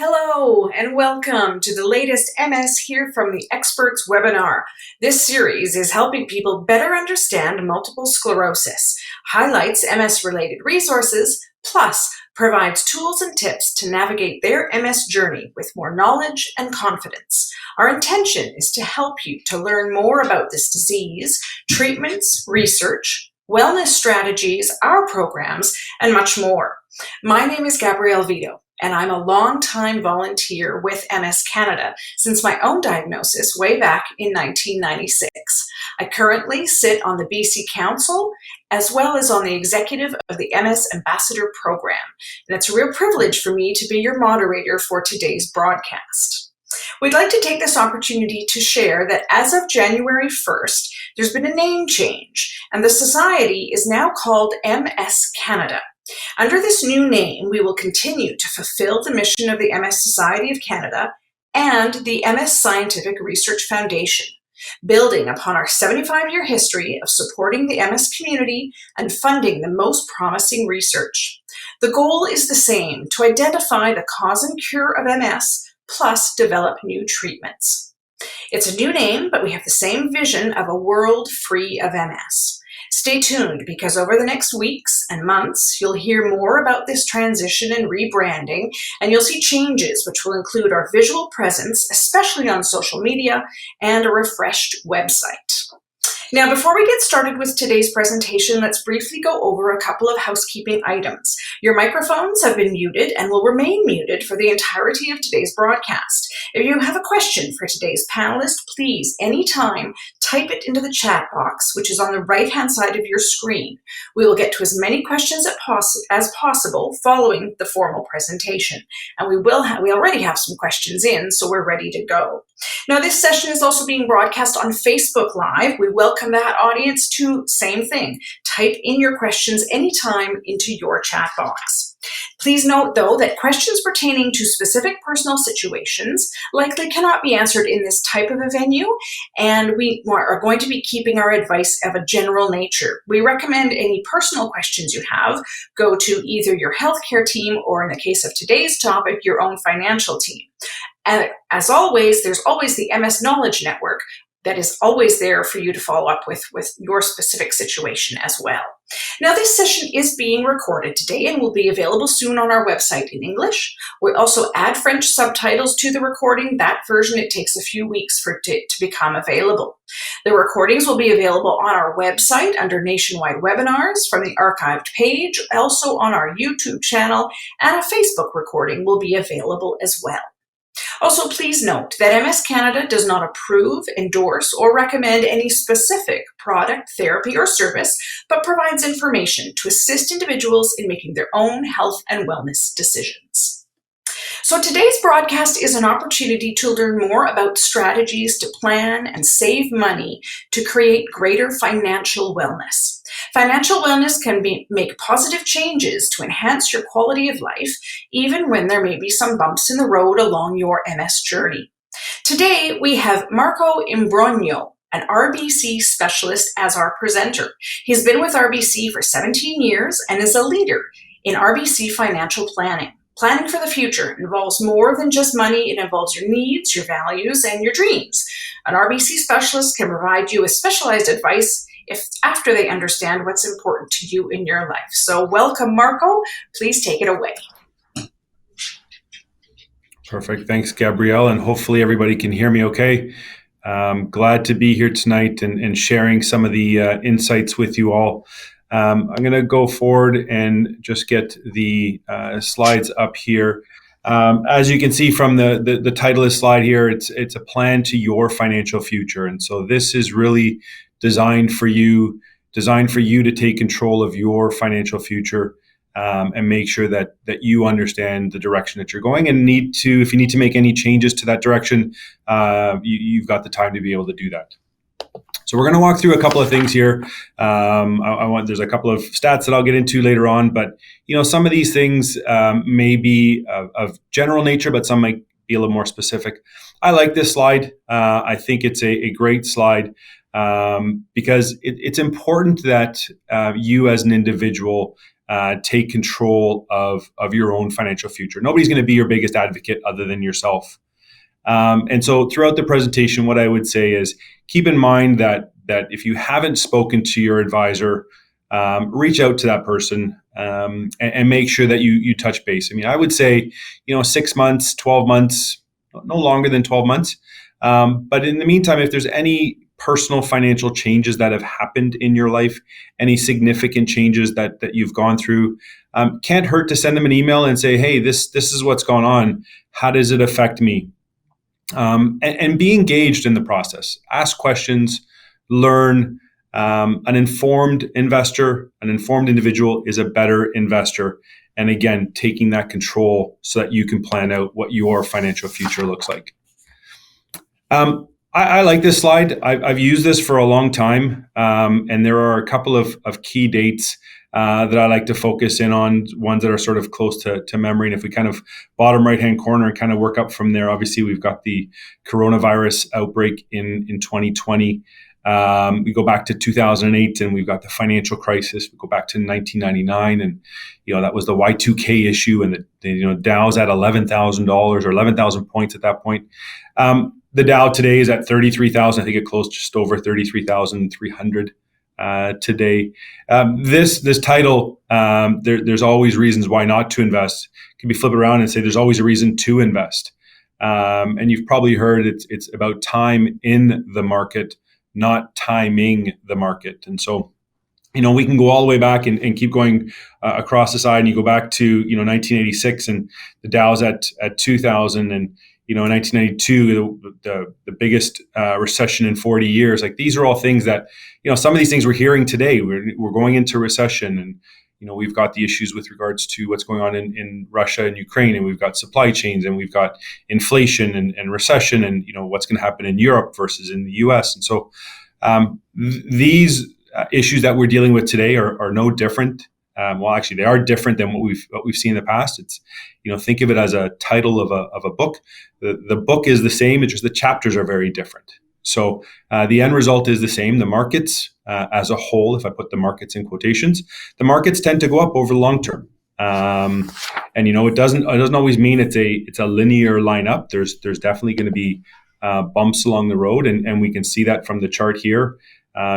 Hello and welcome to the latest MS Hear from the Experts webinar. This series is helping people better understand multiple sclerosis, highlights MS-related resources, plus provides tools and tips to navigate their MS journey with more knowledge and confidence. Our intention is to help you to learn more about this disease, treatments, research, wellness strategies, our programs, and much more. My name is Gabrielle Vito, and I'm a longtime volunteer with MS Canada since my own diagnosis way back in 1996. I currently sit on the BC Council as well as on the executive of the MS Ambassador Program, and it's a real privilege for me to be your moderator for today's broadcast. We'd like to take this opportunity to share that as of January 1st, there's been a name change, and the society is now called MS Canada. Under this new name, we will continue to fulfill the mission of the MS Society of Canada and the MS Scientific Research Foundation, building upon our 75-year history of supporting the MS community and funding the most promising research. The goal is the same: to identify the cause and cure of MS, plus develop new treatments. It's a new name, but we have the same vision of a world free of MS. Stay tuned, because over the next weeks and months, you'll hear more about this transition and rebranding, and you'll see changes which will include our visual presence, especially on social media, and a refreshed website. Now, before we get started with today's presentation, let's briefly go over a couple of housekeeping items. Your microphones have been muted and will remain muted for the entirety of today's broadcast. If you have a question for today's panelist, please, anytime, type it into the chat box, which is on the right-hand side of your screen. We will get to as many questions as possible following the formal presentation. And we already have some questions in, so we're ready to go. Now, this session is also being broadcast on Facebook Live. We welcome that audience to same thing. Type in your questions anytime into your chat box. Please note, though, that questions pertaining to specific personal situations likely cannot be answered in this type of a venue, and we are going to be keeping our advice of a general nature. We recommend any personal questions you have go to either your healthcare team or, in the case of today's topic, your own financial team. And as always, there's always the MS Knowledge Network that is always there for you to follow up with your specific situation as well. Now, this session is being recorded today and will be available soon on our website in English. We also add French subtitles to the recording. That version, it takes a few weeks for it to become available. The recordings will be available on our website under Nationwide Webinars from the archived page, also on our YouTube channel, and a Facebook recording will be available as well. Also, please note that MS Canada does not approve, endorse, or recommend any specific product, therapy, or service, but provides information to assist individuals in making their own health and wellness decisions. So today's broadcast is an opportunity to learn more about strategies to plan and save money to create greater financial wellness. Financial wellness can make positive changes to enhance your quality of life, even when there may be some bumps in the road along your MS journey. Today, we have Marco Imbrogno, an RBC specialist, as our presenter. He's been with RBC for 17 years and is a leader in RBC financial planning. Planning for the future involves more than just money. It involves your needs, your values, and your dreams. An RBC specialist can provide you with specialized advice after they understand what's important to you in your life. So welcome, Marco. Please take it away. Perfect. Thanks, Gabrielle. And hopefully everybody can hear me okay. Glad to be here tonight and sharing some of the insights with you all. I'm going to go forward and just get the slides up here. As you can see from the title of the slide here, it's a plan to your financial future. And so this is really designed for you to take control of your financial future and make sure that you understand the direction that you're going, and if you need to make any changes to that direction, you've got the time to be able to do that. So we're going to walk through a couple of things here. There's a couple of stats that I'll get into later on, but some of these things may be of general nature, but some might be a little more specific. I like this slide. I think it's a great slide because it's important that you as an individual take control of your own financial future. Nobody's going to be your biggest advocate other than yourself. And so throughout the presentation, what I would say is keep in mind that if you haven't spoken to your advisor, reach out to that person and make sure that you touch base. I mean, I would say, 6 months, 12 months, no longer than 12 months. But in the meantime, if there's any personal financial changes that have happened in your life, any significant changes that you've gone through, can't hurt to send them an email and say, hey, this is what's going on. How does it affect me? And be engaged in the process. Ask questions, learn. An informed investor, an informed individual is a better investor. And again, taking that control so that you can plan out what your financial future looks like. I like this slide. I've used this for a long time. And there are a couple of key dates that I like to focus in on, ones that are sort of close to memory. And if we kind of bottom right-hand corner and kind of work up from there, obviously we've got the coronavirus outbreak in 2020. We go back to 2008 and we've got the financial crisis. We go back to 1999 and, that was the Y2K issue, and the Dow's at $11,000 or 11,000 points at that point. The Dow today is at 33,000. I think it closed just over 33,300 today. This title, there's always reasons why not to invest. Can be flip around and say there's always a reason to invest. And you've probably heard it's about time in the market, not timing the market. And so, we can go all the way back and keep going across the side, and you go back to 1986 and the Dow's at 2,000, and in 1992 the biggest recession in 40 years. Like, these are all things that some of these things we're hearing today. We're going into recession, and we've got the issues with regards to what's going on in Russia and Ukraine, and we've got supply chains, and we've got inflation and recession, and what's going to happen in Europe versus in the US. And so these issues that we're dealing with today are no different. Well, actually, they are different than what we've seen in the past. It's think of it as a title of a book. The book is the same; it's just the chapters are very different. So the end result is the same. The markets as a whole, if I put the markets in quotations, the markets tend to go up over the long term. And it doesn't always mean it's a linear line up. There's definitely going to be bumps along the road, and we can see that from the chart here.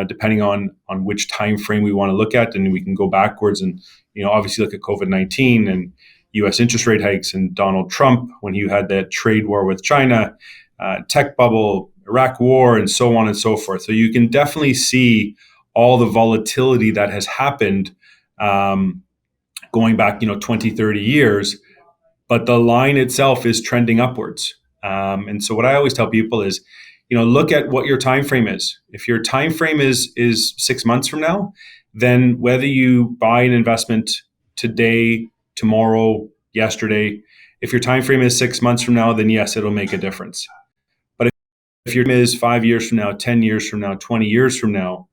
Depending on which time frame we want to look at, and we can go backwards and obviously look at COVID-19 and U.S. interest rate hikes and Donald Trump when he had that trade war with China, tech bubble, Iraq war, and so on and so forth. So you can definitely see all the volatility that has happened going back 20, 30 years, but the line itself is trending upwards. And so what I always tell people is, look at what your time frame is. If your time frame is 6 months from now, then whether you buy an investment today, tomorrow, yesterday, if your time frame is 6 months from now, then yes, it'll make a difference. But if your time is 5 years from now, 10 years from now, 20 years from now,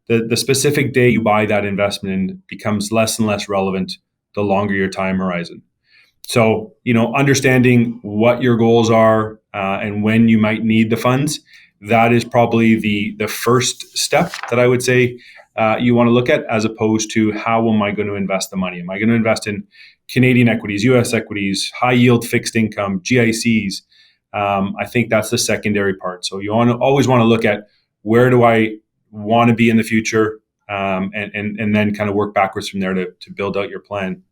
the specific day you buy that investment becomes less and less relevant the longer your time horizon. So, understanding what your goals are and when you might need the funds, that is probably the first step that I would say you want to look at, as opposed to how am I going to invest the money? Am I going to invest in Canadian equities, US equities, high yield fixed income, GICs? I think that's the secondary part. So you always want to look at where do I want to be in the future, and then kind of work backwards from there to build out your plan.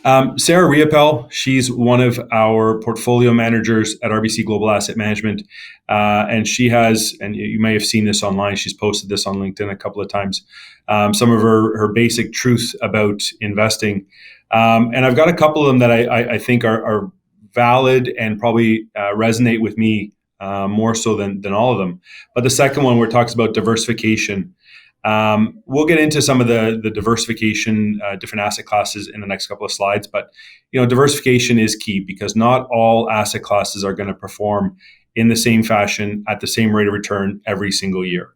Sarah Riopel, she's one of our portfolio managers at RBC Global Asset Management. And she has, and you may have seen this online, she's posted this on LinkedIn a couple of times, some of her basic truths about investing. And I've got a couple of them that I think are valid and probably resonate with me more so than all of them. But the second one, where it talks about diversification. We'll get into some of the diversification, different asset classes in the next couple of slides, but diversification is key, because not all asset classes are going to perform in the same fashion at the same rate of return every single year.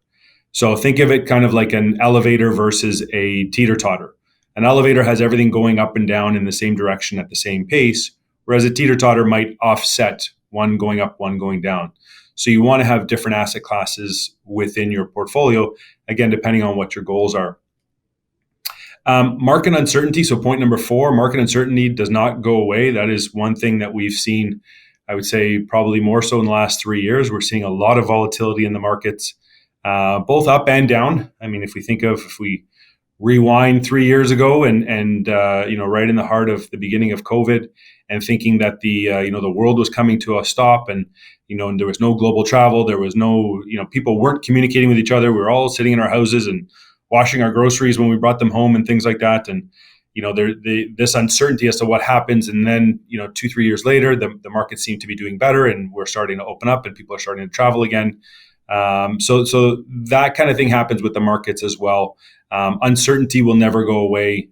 So think of it kind of like an elevator versus a teeter-totter. An elevator has everything going up and down in the same direction at the same pace, whereas a teeter-totter might offset, one going up, one going down. So you want to have different asset classes within your portfolio, again, depending on what your goals are. Market uncertainty. So point number 4, market uncertainty does not go away. That is one thing that we've seen, I would say probably more so in the last 3 years. We're seeing a lot of volatility in the markets, both up and down. I mean, if we rewind 3 years ago and right in the heart of the beginning of COVID, and thinking that the world was coming to a stop, and and there was no global travel, there was no people weren't communicating with each other. We were all sitting in our houses and washing our groceries when we brought them home and things like that. And this uncertainty as to what happens, and then 2-3 years later, the markets seem to be doing better, and we're starting to open up, and people are starting to travel again. So that kind of thing happens with the markets as well. Uncertainty will never go away.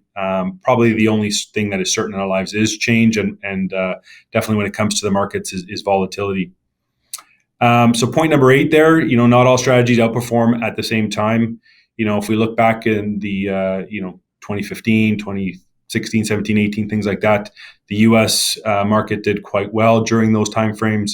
Probably the only thing that is certain in our lives is change, and definitely when it comes to the markets is volatility. So point number 8 there, not all strategies outperform at the same time. If we look back in the 2015, 2016, 17, 18, things like that, the U.S. Market did quite well during those timeframes.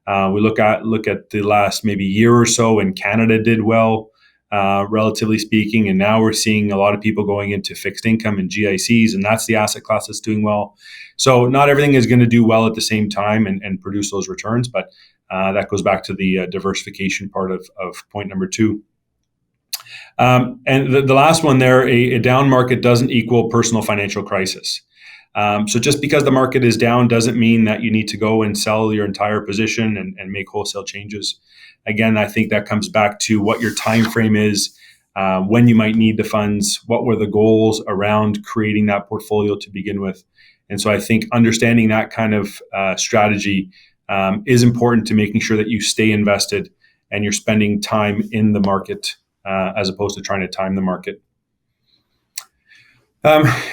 We look at the last maybe year or so, and Canada did well, relatively speaking. And now we're seeing a lot of people going into fixed income and GICs, and that's the asset class that's doing well. So not everything is going to do well at the same time and produce those returns, but that goes back to the diversification part of point number 2. And the last one there, a down market doesn't equal personal financial crisis. So just because the market is down doesn't mean that you need to go and sell your entire position and make wholesale changes. Again, I think that comes back to what your time frame is, when you might need the funds, what were the goals around creating that portfolio to begin with. And so I think understanding that kind of strategy is important to making sure that you stay invested and you're spending time in the market, as opposed to trying to time the market.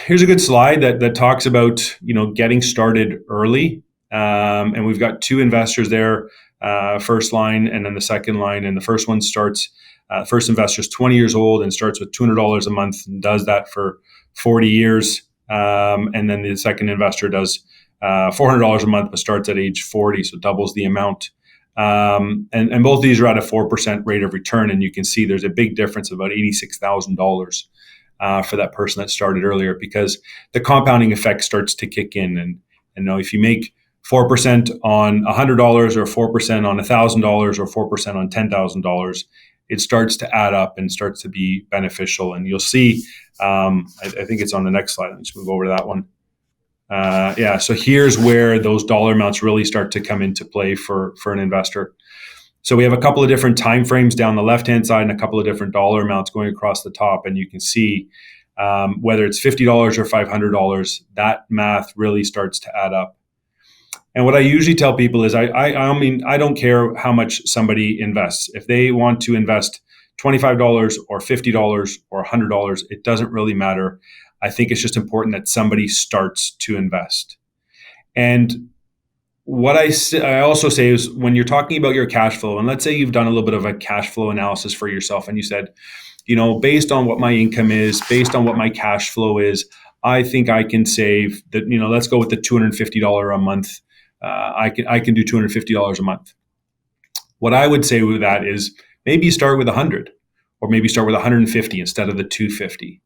Here's a good slide that talks about getting started early, and we've got 2 investors there, first line and then the second line. And the first one starts. First investor is 20 years old and starts with $200 a month and does that for 40 years. And then the second investor does $400 a month but starts at age 40, so doubles the amount. And both of these are at a 4% rate of return, and you can see there's a big difference of about $86,000 for that person that started earlier, because the compounding effect starts to kick in. And if you make 4% on $100 or 4% on $1,000 or 4% on $10,000, it starts to add up and starts to be beneficial. And you'll see, I think it's on the next slide. Let's move over to that one. So here's where those dollar amounts really start to come into play for an investor. So we have a couple of different time frames down the left-hand side and a couple of different dollar amounts going across the top. And you can see whether it's $50 or $500, that math really starts to add up. And what I usually tell people is I don't care how much somebody invests. If they want to invest $25 or $50 or $100, it doesn't really matter. I think it's just important that somebody starts to invest. And what I also say is, when you're talking about your cash flow, and let's say you've done a little bit of a cash flow analysis for yourself, and you said, based on what my income is, based on what my cash flow is, I think I can save that. Let's go with the $250 a month. I can do $250 a month. What I would say with that is, maybe you start with 100, or maybe start with 150 instead of the 250.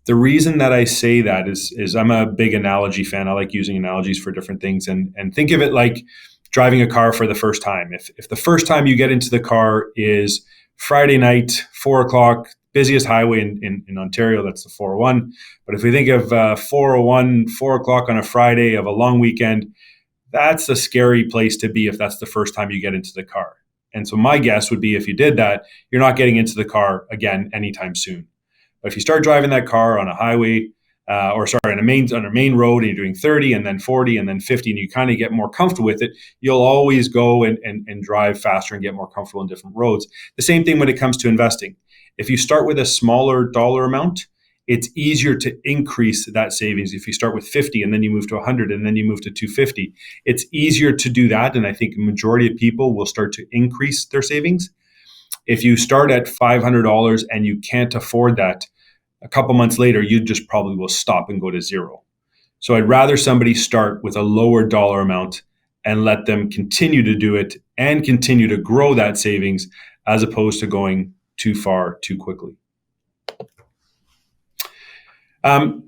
The reason that I say that is I'm a big analogy fan. I like using analogies for different things, and think of it like driving a car for the first time. If the first time you get into the car is Friday night, 4:00, busiest highway in Ontario, that's the 401. But if we think of 401, 4:00 on a Friday of a long weekend, that's a scary place to be if that's the first time you get into the car. And so my guess would be, if you did that, you're not getting into the car again anytime soon. But if you start driving that car on a highway, on a main road, and you're doing 30 and then 40 and then 50, and you kind of get more comfortable with it, you'll always go and drive faster and get more comfortable in different roads. The same thing when it comes to investing. If you start with a smaller dollar amount, it's easier to increase that savings. If you start with 50 and then you move to 100 and then you move to 250, it's easier to do that. And I think a majority of people will start to increase their savings. If you start at $500 and you can't afford that, a couple months later, you just probably will stop and go to zero. So I'd rather somebody start with a lower dollar amount and let them continue to do it and continue to grow that savings, as opposed to going too far too quickly.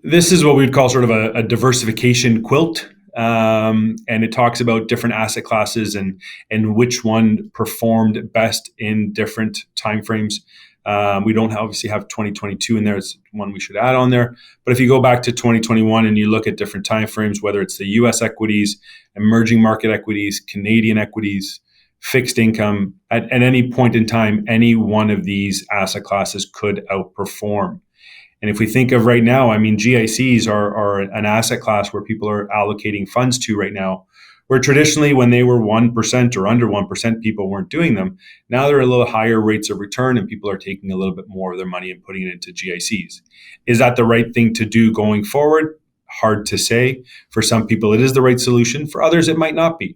This is what we would call sort of a diversification quilt. And it talks about different asset classes and which one performed best in different timeframes. We don't obviously have 2022 in there. It's one we should add on there. But if you go back to 2021 and you look at different timeframes, whether it's the US equities, emerging market equities, Canadian equities, fixed income, at any point in time, any one of these asset classes could outperform. And if we think of right now, I mean, GICs are an asset class where people are allocating funds to right now, where traditionally when they were 1% or under 1%, people weren't doing them. Now they're a little higher rates of return and people are taking a little bit more of their money and putting it into GICs. Is that the right thing to do going forward? Hard to say. For some people, it is the right solution. For others, it might not be.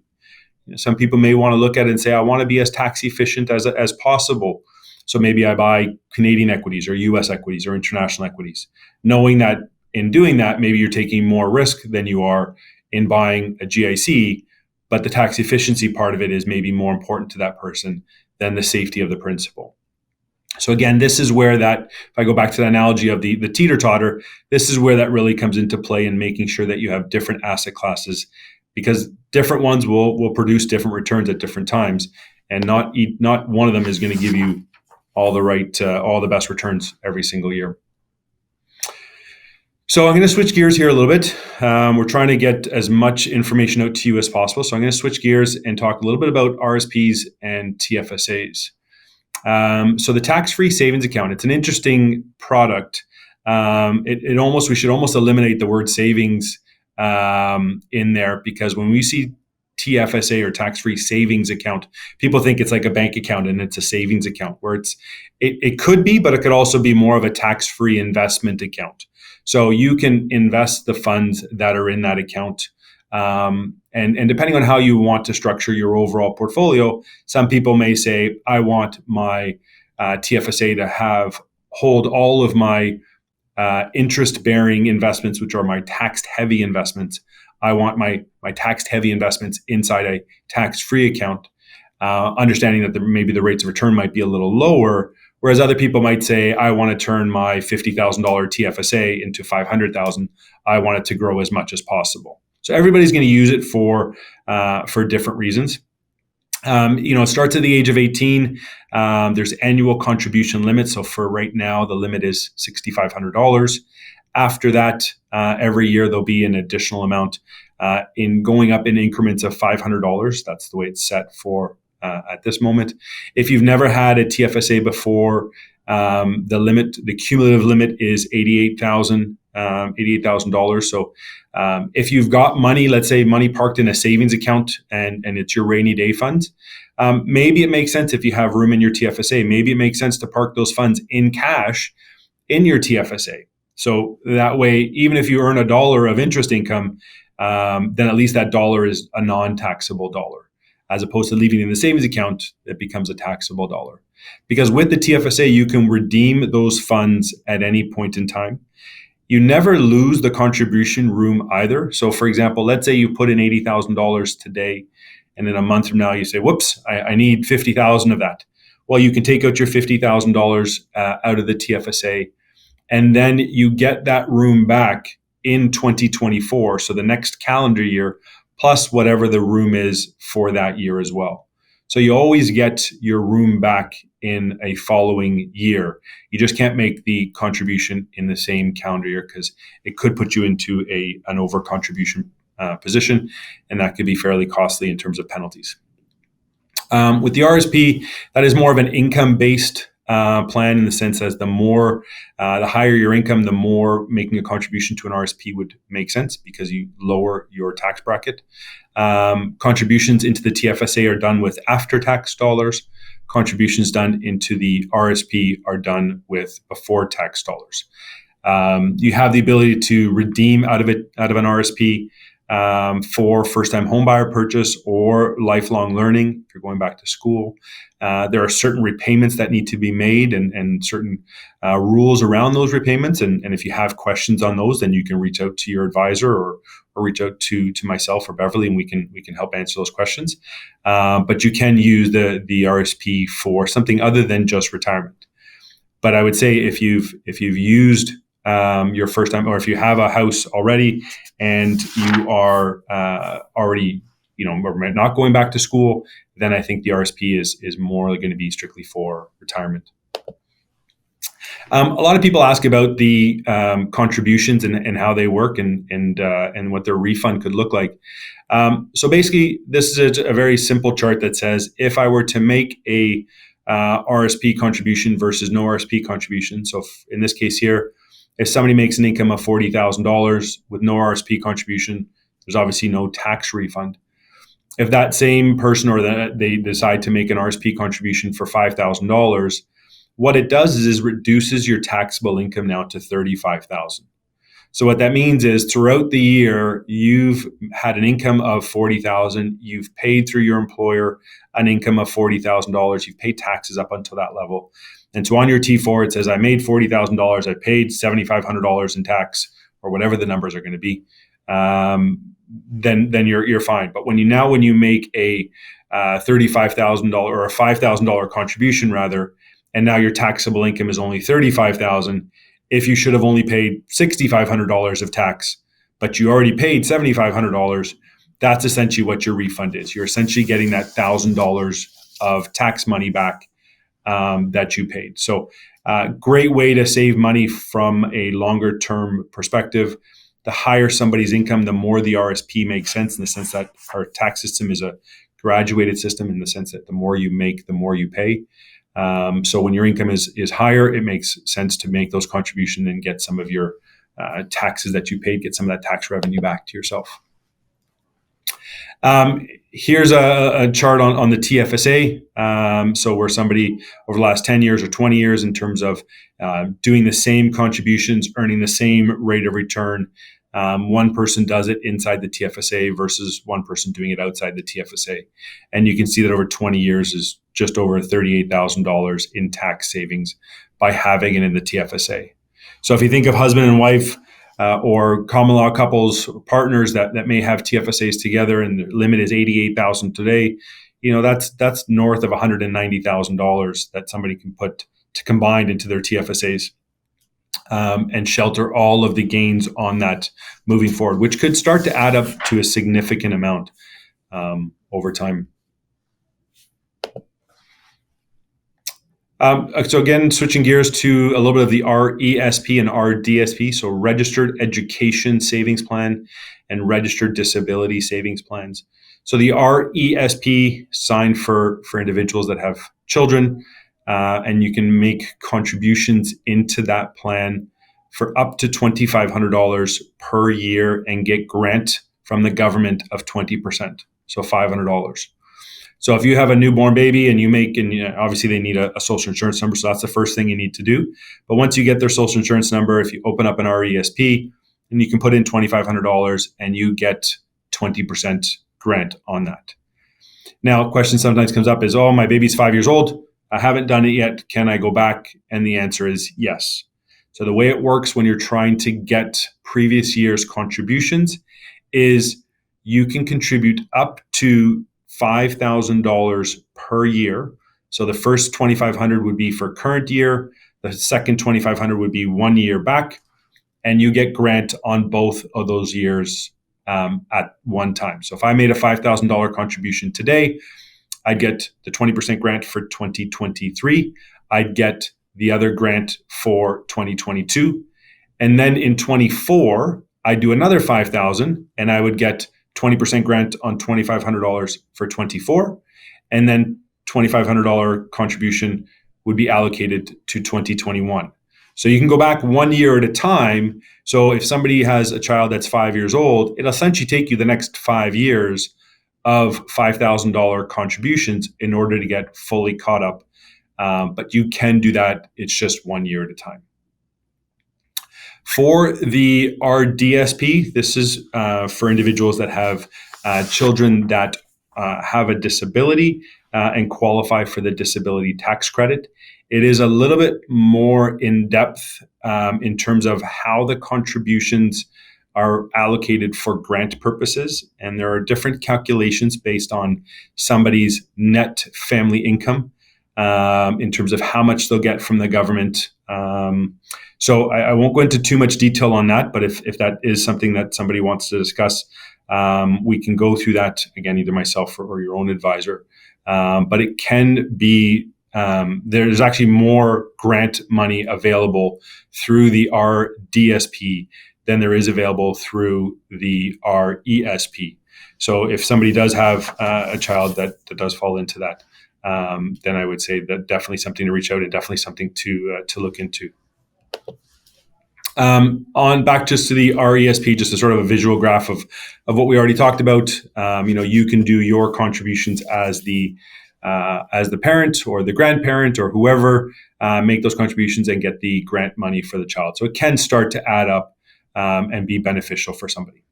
Some people may want to look at it and say, I want to be as tax efficient as possible. So maybe I buy Canadian equities or US equities or international equities, knowing that in doing that, maybe you're taking more risk than you are in buying a GIC, but the tax efficiency part of it is maybe more important to that person than the safety of the principal. So again, this is where that, if I go back to the analogy of the teeter-totter, this is where that really comes into play in making sure that you have different asset classes, because different ones will produce different returns at different times, and not one of them is going to give you all the best returns every single year. So I'm going to switch gears here a little bit. We're trying to get as much information out to you as possible. So I'm going to switch gears and talk a little bit about RSPs and TFSAs. So the tax-free savings account, it's an interesting product. We should almost eliminate the word savings in there, because when we see TFSA or tax-free savings account, people think it's like a bank account and it's a savings account, where it could be, but it could also be more of a tax-free investment account. So you can invest the funds that are in that account. And depending on how you want to structure your overall portfolio, some people may say, I want my TFSA to hold all of my interest-bearing investments, which are my tax-heavy investments. I want my tax-heavy investments inside a tax-free account, understanding that maybe the rates of return might be a little lower, whereas other people might say, I want to turn my $50,000 TFSA into $500,000. I want it to grow as much as possible. So everybody's going to use it for different reasons. It starts at the age of 18. There's annual contribution limits. So for right now, the limit is $6,500. After that, every year there'll be an additional amount in going up in increments of $500. That's the way it's set for at this moment. If you've never had a TFSA before, the cumulative limit is $88,000. So if you've got money, let's say money parked in a savings account and it's your rainy day fund, maybe it makes sense if you have room in your TFSA. Maybe it makes sense to park those funds in cash in your TFSA. So that way, even if you earn $1 of interest income, then at least that dollar is a non-taxable dollar, as opposed to leaving it in the savings account, it becomes a taxable dollar. Because with the TFSA, you can redeem those funds at any point in time. You never lose the contribution room either. So for example, let's say you put in $80,000 today, and in a month from now you say, whoops, I need 50,000 of that. Well, you can take out your $50,000 out of the TFSA, and then you get that room back in 2024. So the next calendar year, plus whatever the room is for that year as well. So you always get your room back in a following year. You just can't make the contribution in the same calendar year, because it could put you into an over contribution position, and that could be fairly costly in terms of penalties. With the RSP, that is more of an income-based plan, in the sense as the higher your income, the more making a contribution to an RSP would make sense, because you lower your tax bracket. Contributions into the TFSA are done with after-tax dollars. Contributions done into the RSP are done with before-tax dollars. You have the ability to redeem out of an RSP for first-time homebuyer purchase or lifelong learning if you're going back to school. There are certain repayments that need to be made, and certain rules around those repayments. And if you have questions on those, then you can reach out to your advisor or reach out to myself or Beverly, and we can help answer those questions. But you can use the RSP for something other than just retirement. But I would say if you've used your first time, or if you have a house already and you are already, not going back to school, then I think the RSP is more going to be strictly for retirement. A lot of people ask about the contributions and how they work and what their refund could look like. So basically, this is a very simple chart that says if I were to make a RSP contribution versus no RSP contribution. So in this case here, if somebody makes an income of $40,000 with no RSP contribution, there's obviously no tax refund. If that same person or they decide to make an RSP contribution for $5,000, what it does is reduces your taxable income now to $35,000. So what that means is throughout the year, you've had an income of $40,000. You've paid through your employer an income of $40,000. You've paid taxes up until that level. And so on your T4, it says, I made $40,000. I paid $7,500 in tax, or whatever the numbers are going to be. Then you're fine. But when you make a $35,000 or a $5,000 contribution rather, and now your taxable income is only $35,000, if you should have only paid $6,500 of tax, but you already paid $7,500, that's essentially what your refund is. You're essentially getting that $1,000 of tax money back that you paid. So great way to save money from a longer term perspective. The higher somebody's income, the more the RSP makes sense, in the sense that our tax system is a graduated system, in the sense that the more you make, the more you pay. So when your income is higher, it makes sense to make those contributions and get some of your taxes that you paid, get some of that tax revenue back to yourself. Here's a chart on the TFSA. So where somebody over the last 10 years or 20 years in terms of doing the same contributions, earning the same rate of return. One person does it inside the TFSA versus one person doing it outside the TFSA. And you can see that over 20 years is just over $38,000 in tax savings by having it in the TFSA. So if you think of husband and wife or common law couples or partners that may have TFSAs together and the limit is $88,000 today, that's north of $190,000 that somebody can put to combine into their TFSAs. And shelter all of the gains on that moving forward, which could start to add up to a significant amount over time. So again, switching gears to a little bit of the RESP and RDSP, so Registered Education Savings Plan and Registered Disability Savings Plans. So the RESP signed for individuals that have children, and you can make contributions into that plan for up to $2,500 per year and get grant from the government of 20%, so $500. So if you have a newborn baby and obviously they need a social insurance number, so that's the first thing you need to do. But once you get their social insurance number, if you open up an RESP, then you can put in $2,500 and you get 20% grant on that. Now, a question sometimes comes up is, oh, my baby's 5 years old. I haven't done it yet. Can I go back? And the answer is yes. So the way it works when you're trying to get previous year's contributions is you can contribute up to $5,000 per year. So the first $2,500 would be for current year. The second $2,500 would be 1 year back. And you get grant on both of those years at one time. So if I made a $5,000 contribution today, I'd get the 20% grant for 2023. I'd get the other grant for 2022. And then in 24, I'd do another $5,000 and I would get 20% grant on $2,500 for 24. And then $2,500 contribution would be allocated to 2021. So you can go back 1 year at a time. So if somebody has a child that's 5 years old, it'll essentially take you the next 5 years of $5,000 contributions in order to get fully caught up. But you can do that. It's just 1 year at a time. For the RDSP, this is for individuals that have children that have a disability and qualify for the disability tax credit. It is a little bit more in depth in terms of how the contributions are allocated for grant purposes. And there are different calculations based on somebody's net family income in terms of how much they'll get from the government. So I won't go into too much detail on that, but if that is something that somebody wants to discuss, we can go through that again, either myself or your own advisor. But it can be, there's actually more grant money available through the RDSP than there is available through the RESP. So if somebody does have a child that does fall into that, then I would say that definitely something to reach out and definitely something to look into. On back just to the RESP, just a sort of a visual graph of what we already talked about. You can do your contributions as the parent or the grandparent or whoever, make those contributions and get the grant money for the child. So it can start to add up and be beneficial for somebody.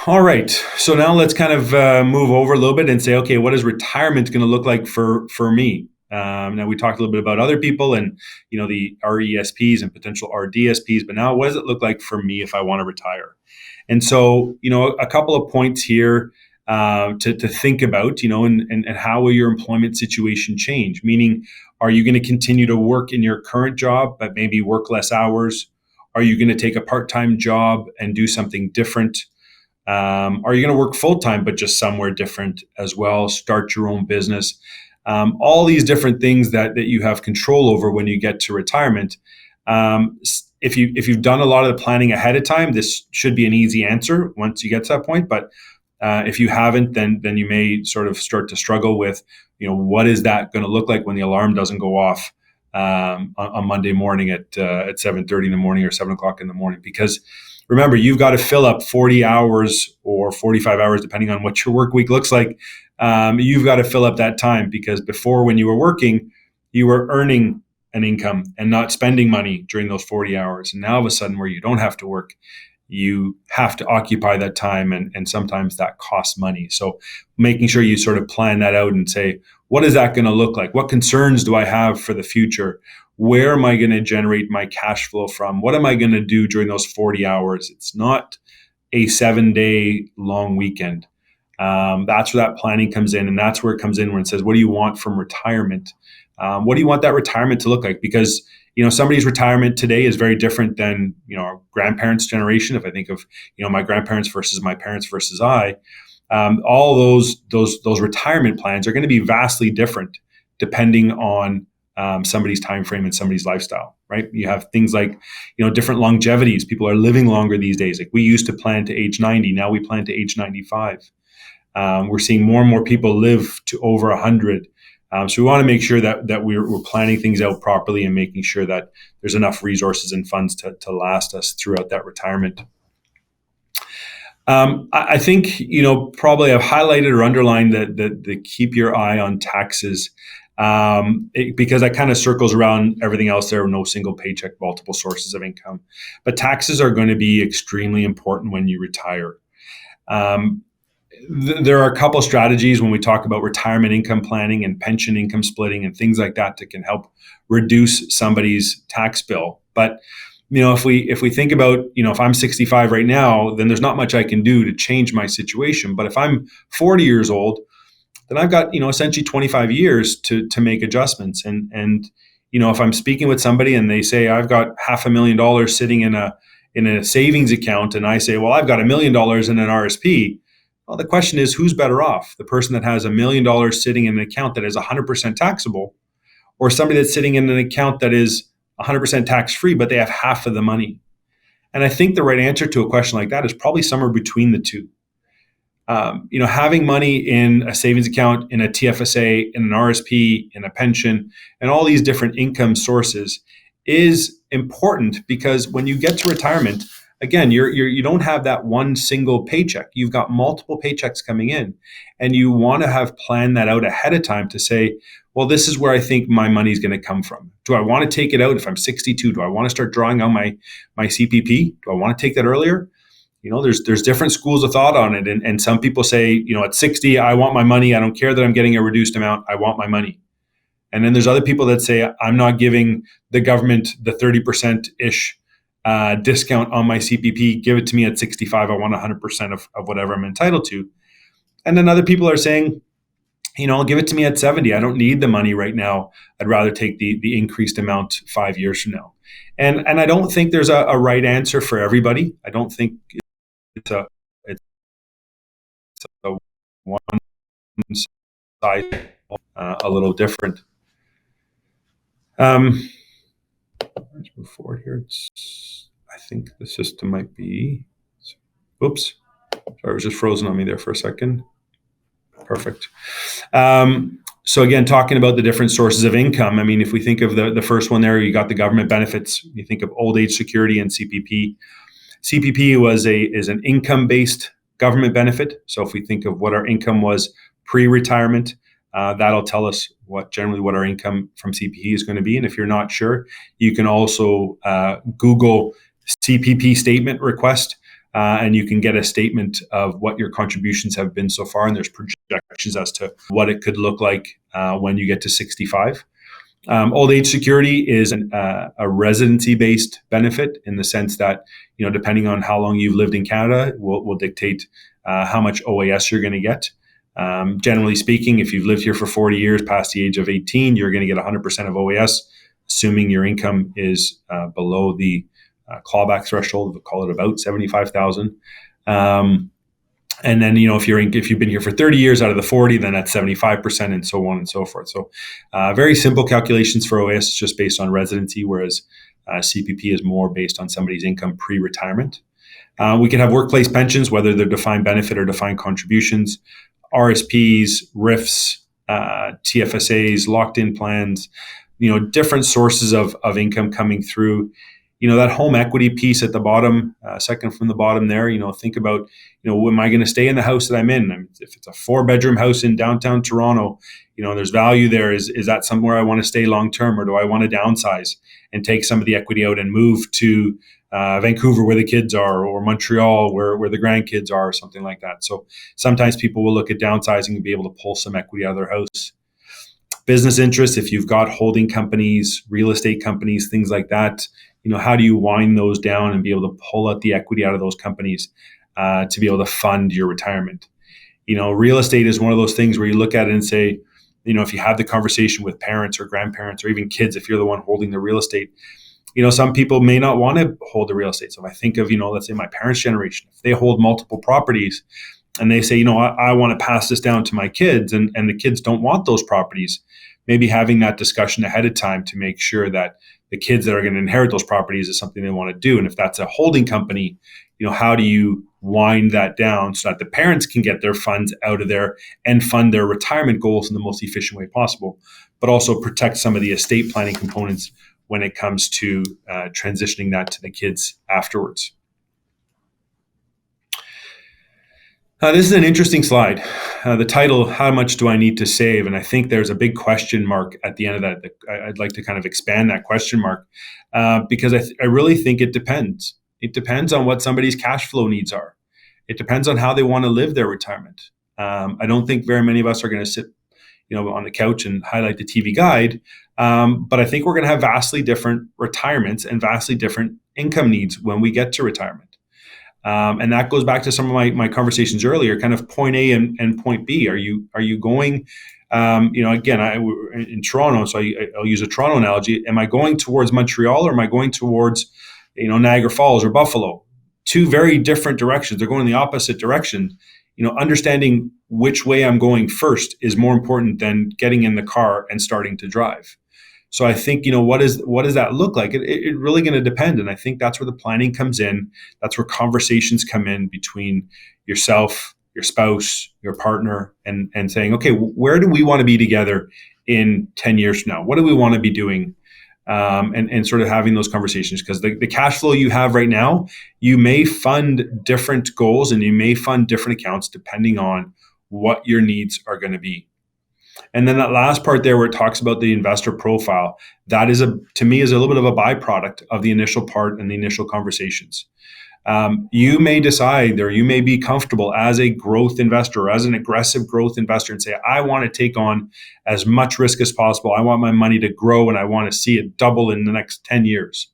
All right, so now let's kind of move over a little bit and say, okay, what is retirement going to look like for me? Now we talked a little bit about other people and the RESPs and potential RDSPs, but now what does it look like for me if I want to retire? And so a couple of points here to think about, and how will your employment situation change? Meaning, are you going to continue to work in your current job but maybe work less hours? Are you going to take a part-time job and do something different? Are you going to work full-time but just somewhere different as well? Start your own business? All these different things that you have control over when you get to retirement. If you've done a lot of the planning ahead of time, this should be an easy answer once you get to that point. But if you haven't, then you may sort of start to struggle with, what is that going to look like when the alarm doesn't go off on Monday morning at 7:30 in the morning or 7 o'clock in the morning? Because remember, you've got to fill up 40 hours or 45 hours, depending on what your work week looks like. You've got to fill up that time, because before, when you were working, you were earning an income and not spending money during those 40 hours. And now all of a sudden, where you don't have to work, you have to occupy that time, and sometimes that costs money. So making sure you sort of plan that out and say, what is that going to look like? What concerns do I have for the future? Where am I going to generate my cash flow from? What am I going to do during those 40 hours? It's not a 7-day long weekend. That's where that planning comes in. And that's where it comes in when it says, what do you want from retirement? What do you want that retirement to look like? Because, somebody's retirement today is very different than, our grandparents' generation. If I think of, my grandparents versus my parents versus all those retirement plans are going to be vastly different depending on somebody's time frame and somebody's lifestyle, right? You have things like, different longevities. People are living longer these days. Like we used to plan to age 90. Now we plan to age 95. We're seeing more and more people live to over 100. So we want to make sure that we're planning things out properly and making sure that there's enough resources and funds to last us throughout that retirement. I think, probably I've highlighted or underlined the keep your eye on taxes, because that kind of circles around everything else there. No single paycheck, multiple sources of income. But taxes are going to be extremely important when you retire. There are a couple strategies when we talk about retirement income planning and pension income splitting and things like that can help reduce somebody's tax bill. But if we think about, if I'm 65 right now, then there's not much I can do to change my situation. But if I'm 40 years old, then I've got, essentially 25 years to make adjustments. And if I'm speaking with somebody and they say, I've got $500,000 sitting in a savings account, and I say, well, I've got $1 million in an RSP. Well, the question is, who's better off? The person that has $1 million sitting in an account that is 100% taxable, or somebody that's sitting in an account that is 100% tax-free, but they have half of the money? And I think the right answer to a question like that is probably somewhere between the two. Having money in a savings account, in a TFSA, in an RSP, in a pension, and all these different income sources is important, because when you get to retirement, again, you don't have that one single paycheck. You've got multiple paychecks coming in, and you want to have planned that out ahead of time to say, well, this is where I think my money is going to come from. Do I want to take it out if I'm 62? Do I want to start drawing on my CPP? Do I want to take that earlier? There's different schools of thought on it. And some people say, at 60, I want my money. I don't care that I'm getting a reduced amount. I want my money. And then there's other people that say, I'm not giving the government the 30%-ish discount on my CPP. Give it to me at 65. I want 100% of whatever I'm entitled to. And then other people are saying, I'll give it to me at 70. I don't need the money right now. I'd rather take the increased amount 5 years from now. And I don't think there's a right answer for everybody. I don't think it's a one size a little different. Let's move forward here. I think the system might be. Oops. Sorry, it was just frozen on me there for a second. Perfect. So again, talking about the different sources of income, I mean, if we think of the first one there, you got the government benefits. You think of old age security and CPP. CPP is an income-based government benefit. So if we think of what our income was pre-retirement, that'll tell us generally what our income from CPP is going to be. And if you're not sure, you can also Google CPP statement request, and you can get a statement of what your contributions have been so far. And there's projections as to what it could look like when you get to 65. Old age security is a residency-based benefit in the sense that, depending on how long you've lived in Canada, will dictate how much OAS you're going to get. Generally speaking, if you've lived here for 40 years past the age of 18, you're going to get 100% of OAS, assuming your income is below the clawback threshold. We'll call it about 75,000. And then, if you've been here for 30 years out of the 40, then that's 75%, and so on and so forth. So very simple calculations for OAS, just based on residency, whereas CPP is more based on somebody's income pre-retirement. We can have workplace pensions, whether they're defined benefit or defined contributions, RSPs, RIFs, TFSAs, locked-in plans, different sources of income coming through. That home equity piece at the bottom, second from the bottom there, think about, am I going to stay in the house that I'm in? I mean, if it's a 4-bedroom house in downtown Toronto, there's value there. Is that somewhere I want to stay long-term, or do I want to downsize and take some of the equity out and move to Vancouver where the kids are, or Montreal where the grandkids are, or something like that? So sometimes people will look at downsizing and be able to pull some equity out of their house. Business interests, if you've got holding companies, real estate companies, things like that, how do you wind those down and be able to pull out the equity out of those companies to be able to fund your retirement? Real estate is one of those things where you look at it and say, if you have the conversation with parents or grandparents or even kids, if you're the one holding the real estate, some people may not want to hold the real estate. So if I think of, let's say my parents' generation, if they hold multiple properties and they say, I want to pass this down to my kids, and the kids don't want those properties, maybe having that discussion ahead of time to make sure that the kids that are going to inherit those properties is something they want to do. And if that's a holding company, how do you wind that down so that the parents can get their funds out of there and fund their retirement goals in the most efficient way possible, but also protect some of the estate planning components when it comes to transitioning that to the kids afterwards. This is an interesting slide. The title, how much do I need to save? And I think there's a big question mark at the end of that. I'd like to kind of expand that question mark because I really think it depends. It depends on what somebody's cash flow needs are. It depends on how they want to live their retirement. I don't think very many of us are going to sit on the couch and highlight the TV guide. But I think we're going to have vastly different retirements and vastly different income needs when we get to retirement. And that goes back to some of my conversations earlier, kind of point A and point B. Are you going, again, in Toronto, so I'll use a Toronto analogy. Am I going towards Montreal, or am I going towards, Niagara Falls or Buffalo? Two very different directions. They're going in the opposite direction. Understanding which way I'm going first is more important than getting in the car and starting to drive. So I think, what does that look like? It really going to depend. And I think that's where the planning comes in. That's where conversations come in between yourself, your spouse, your partner, and saying, okay, where do we want to be together in 10 years from now? What do we want to be doing? And sort of having those conversations, because the cash flow you have right now, you may fund different goals and you may fund different accounts depending on what your needs are going to be. And then that last part there where it talks about the investor profile, that is to me is a little bit of a byproduct of the initial part and the initial conversations. You may decide, or you may be comfortable as a growth investor or as an aggressive growth investor and say, I want to take on as much risk as possible. I want my money to grow and I want to see it double in the next 10 years.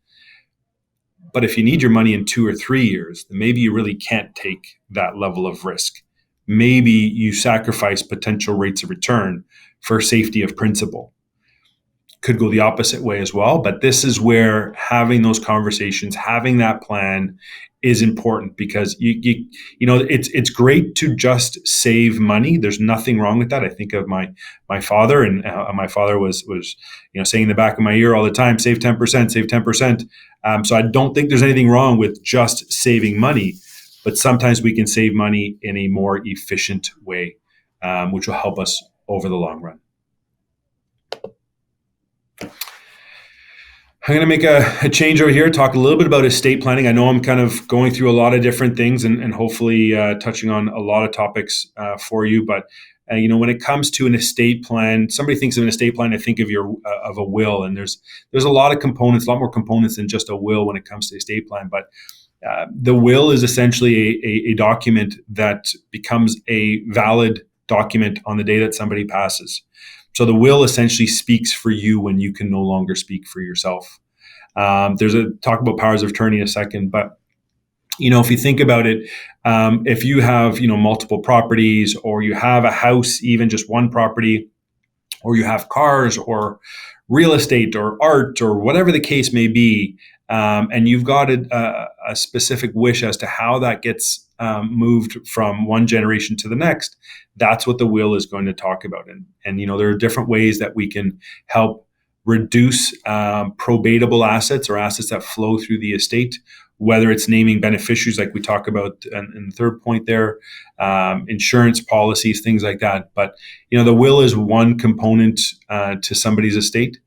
But if you need your money in 2 or 3 years, then maybe you really can't take that level of risk. maybe you sacrifice potential rates of return for safety of principal. Could go the opposite way as well. But this is where having those conversations, having that plan is important, because you know, it's great to just save money. There's nothing wrong with that. I think of my father, and my father was saying in the back of my ear all the time, save 10%, save 10%. So I don't think there's anything wrong with just saving money, but sometimes we can save money in a more efficient way, which will help us over the long run. I'm going to make a change over here, talk a little bit about estate planning. I know I'm kind of going through a lot of different things and hopefully touching on a lot of topics for you. But, when it comes to an estate plan, somebody thinks of an estate plan, I think of a will. And there's a lot of components, a lot more components than just a will when it comes to estate plan. But the will is essentially a document that becomes a valid document on the day that somebody passes. So the will essentially speaks for you when you can no longer speak for yourself. There's a talk about powers of attorney in a second, but if you think about it, if you have multiple properties, or you have a house, even just one property, or you have cars or real estate or art or whatever the case may be, and you've got a specific wish as to how that gets moved from one generation to the next, that's what the will is going to talk about. And there are different ways that we can help reduce probatable assets, or assets that flow through the estate, whether it's naming beneficiaries like we talk about in the third point there, insurance policies, things like that. But the will is one component to somebody's estate.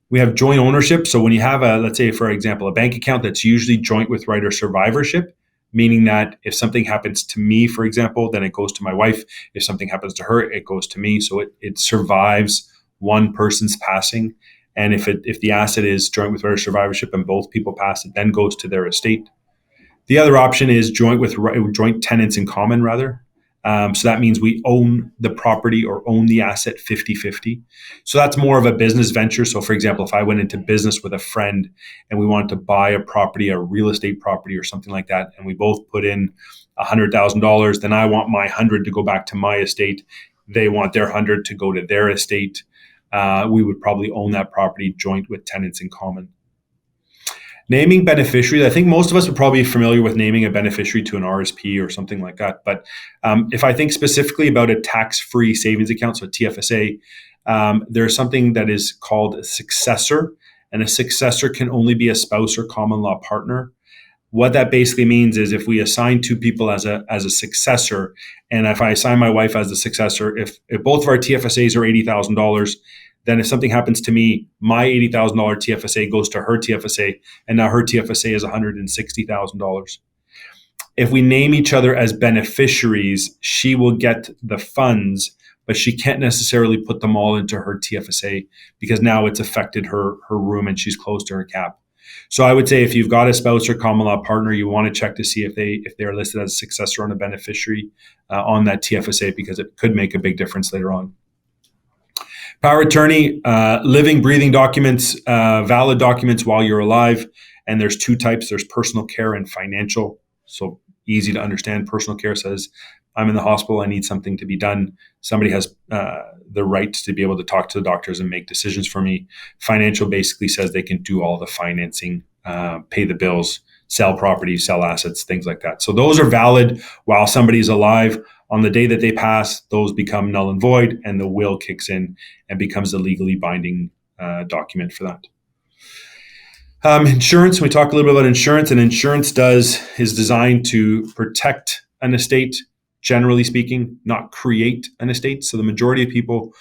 We have joint ownership. So when you have let's say, for example, a bank account, that's usually joint with right or survivorship, meaning that if something happens to me, for example, then it goes to my wife. If something happens to her, it goes to me. So it survives one person's passing. And if the asset is joint with right or survivorship and both people pass, it then goes to their estate. The other option is joint tenants in common, rather. So that means we own the property or own the asset 50-50. So that's more of a business venture. So for example, if I went into business with a friend and we wanted to buy a property, a real estate property or something like that, and we both put in $100,000, then I want my 100 to go back to my estate. They want their 100 to go to their estate. We would probably own that property joint with tenants in common. Naming beneficiaries, I think most of us are probably familiar with naming a beneficiary to an RSP or something like that. But if I think specifically about a tax-free savings account, so a TFSA, there's something that is called a successor, and a successor can only be a spouse or common law partner. What that basically means is if we assign two people as a successor, and if I assign my wife as the successor, if both of our TFSAs are $80,000, then if something happens to me, my $80,000 TFSA goes to her TFSA, and now her TFSA is $160,000. If we name each other as beneficiaries, she will get the funds, but she can't necessarily put them all into her TFSA because now it's affected her room and she's close to her cap. So I would say if you've got a spouse or common law partner, you want to check to see if they are listed as a successor on a beneficiary on that TFSA, because it could make a big difference later on. Power of attorney, living, breathing documents, valid documents while you're alive. And there's two types. There's personal care and financial. So easy to understand. Personal care says, I'm in the hospital, I need something to be done. Somebody has the right to be able to talk to the doctors and make decisions for me. Financial basically says they can do all the financing, pay the bills, sell property, sell assets, things like that. So those are valid while somebody's alive. On the day that they pass, those become null and void, and the will kicks in and becomes a legally binding document for that. Insurance, we talk a little bit about insurance, and insurance is designed to protect an estate, generally speaking, not create an estate. So the majority of people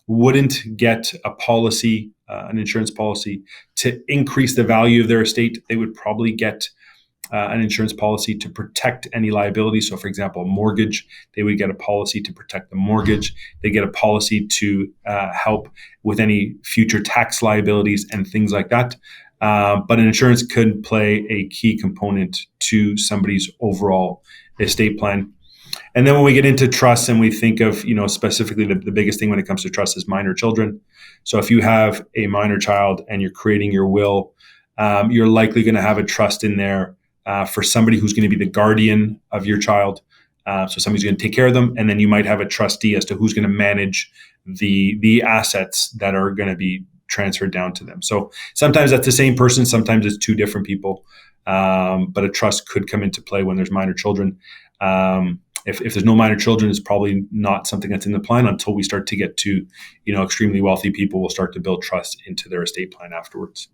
wouldn't get a policy, an insurance policy, to increase the value of their estate. They would probably get an insurance policy to protect any liability. So for example, a mortgage, they would get a policy to protect the mortgage. They get a policy to help with any future tax liabilities and things like that. But an insurance could play a key component to somebody's overall estate plan. And then when we get into trusts and we think of, specifically the biggest thing when it comes to trust is minor children. So if you have a minor child and you're creating your will, you're likely going to have a trust in there for somebody who's going to be the guardian of your child. So somebody's going to take care of them, and then you might have a trustee as to who's going to manage the assets that are going to be transferred down to them. So sometimes that's the same person, sometimes it's two different people. But a trust could come into play when there's minor children. If there's no minor children, it's probably not something that's in the plan until we start to get to, extremely wealthy people will start to build trust into their estate plan afterwards.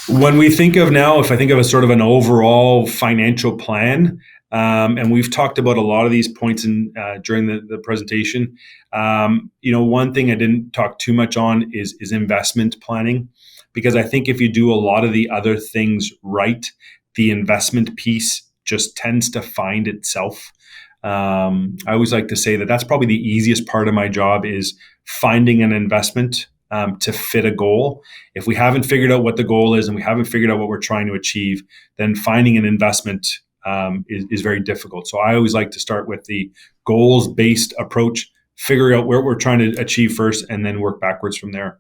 When we think of now, if I think of a sort of an overall financial plan, and we've talked about a lot of these points during the presentation. One thing I didn't talk too much on is investment planning, because I think if you do a lot of the other things right, the investment piece just tends to find itself. I always like to say that that's probably the easiest part of my job, is finding an investment to fit a goal. If we haven't figured out what the goal is and we haven't figured out what we're trying to achieve, then finding an investment is very difficult. So I always like to start with the goals-based approach, figure out where we're trying to achieve first, and then work backwards from there.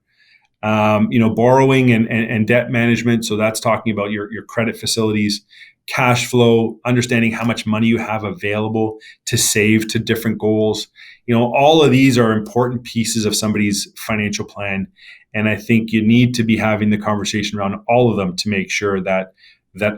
Borrowing and debt management. So that's talking about your credit facilities, cash flow, understanding how much money you have available to save to different goals. All of these are important pieces of somebody's financial plan. And I think you need to be having the conversation around all of them to make sure that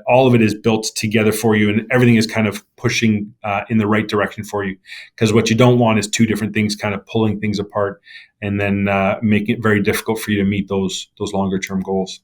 all of it is built together for you and everything is kind of pushing in the right direction for you. Because what you don't want is two different things kind of pulling things apart and then making it very difficult for you to meet those longer term goals.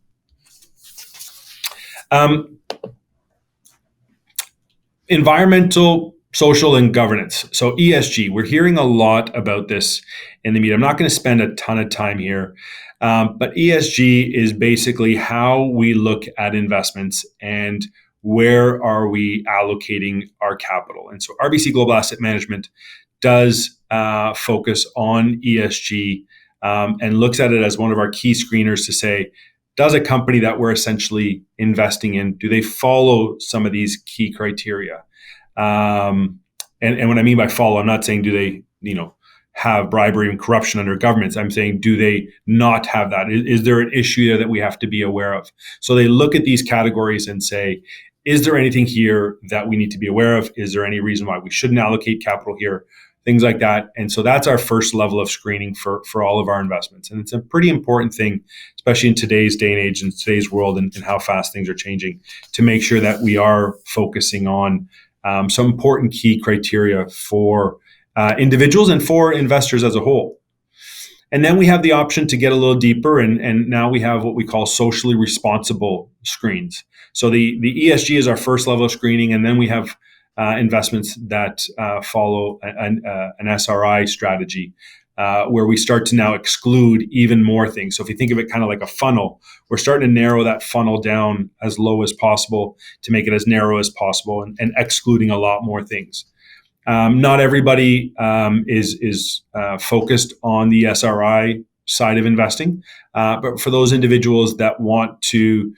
Environmental, social, and governance. So ESG, we're hearing a lot about this in the media. I'm not going to spend a ton of time here, but ESG is basically how we look at investments and where are we allocating our capital. And so RBC Global Asset Management does focus on ESG and looks at it as one of our key screeners to say, does a company that we're essentially investing in, do they follow some of these key criteria? And what I mean by follow, I'm not saying do they, have bribery and corruption under governments. I'm saying, do they not have that? Is there an issue there that we have to be aware of? So they look at these categories and say, is there anything here that we need to be aware of? Is there any reason why we shouldn't allocate capital here? Things like that. And so that's our first level of screening for all of our investments. And it's a pretty important thing, especially in today's day and age and today's world and how fast things are changing, to make sure that we are focusing on some important key criteria for individuals and for investors as a whole. And then we have the option to get a little deeper, and now we have what we call socially responsible screens. So the ESG is our first level of screening, and then we have investments that follow an SRI strategy, where we start to now exclude even more things. So if you think of it kind of like a funnel, we're starting to narrow that funnel down as low as possible to make it as narrow as possible and excluding a lot more things. Not everybody is focused on the SRI side of investing, but for those individuals that want to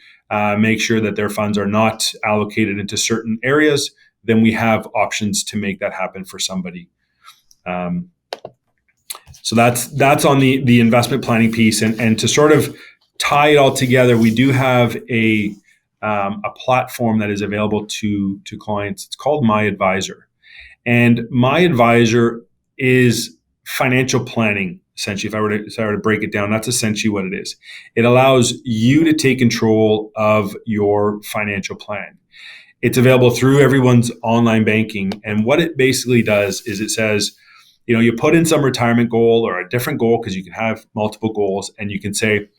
make sure that their funds are not allocated into certain areas, then we have options to make that happen for somebody. So that's on the investment planning piece, and to sort of tie it all together, we do have a platform that is available to clients. It's called My Advisor. And My Advisor is financial planning, essentially. If I were to break it down, that's essentially what it is. It allows you to take control of your financial plan. It's available through everyone's online banking. And what it basically does is it says, you put in some retirement goal or a different goal, because you can have multiple goals, and you can say,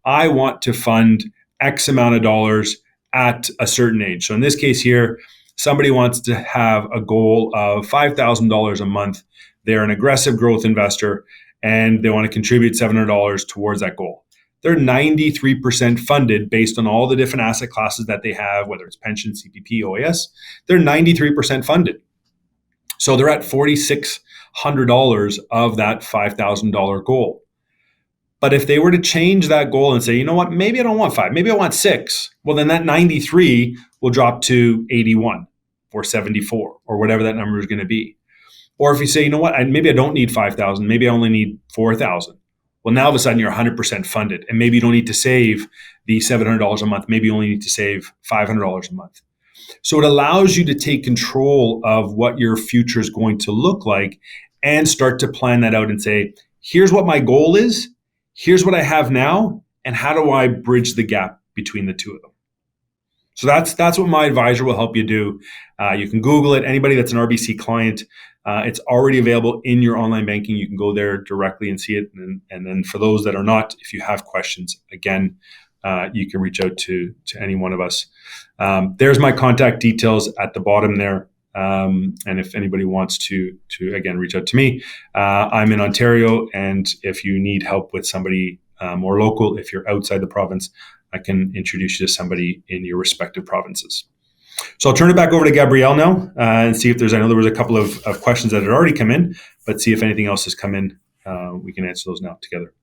I want to fund X amount of dollars at a certain age. So in this case here, somebody wants to have a goal of $5,000 a month. They're an aggressive growth investor, and they want to contribute $700 towards that goal. They're 93% funded based on all the different asset classes that they have, whether it's pension, CPP, OAS. They're 93% funded. So they're at $4,600 of that $5,000 goal. But if they were to change that goal and say, you know what, maybe I don't want 5, maybe I want 6, well, then that 93 will drop to 81 or 74 or whatever that number is going to be. Or if you say, you know what, maybe I don't need 5,000, maybe I only need 4,000. Well, now all of a sudden you're 100% funded, and maybe you don't need to save the $700 a month. Maybe you only need to save $500 a month. So it allows you to take control of what your future is going to look like and start to plan that out and say, here's what my goal is, here's what I have now, and how do I bridge the gap between the two of them? So that's what my advisor will help you do. You can Google it. Anybody that's an RBC client, it's already available in your online banking. You can go there directly and see it. And then for those that are not, if you have questions, again, you can reach out to any one of us. There's my contact details at the bottom there. And if anybody wants to again, reach out to me, I'm in Ontario. And if you need help with somebody more local, if you're outside the province, I can introduce you to somebody in your respective provinces. So I'll turn it back over to Gabrielle now and see if I know there was a couple of questions that had already come in, but see if anything else has come in. We can answer those now together.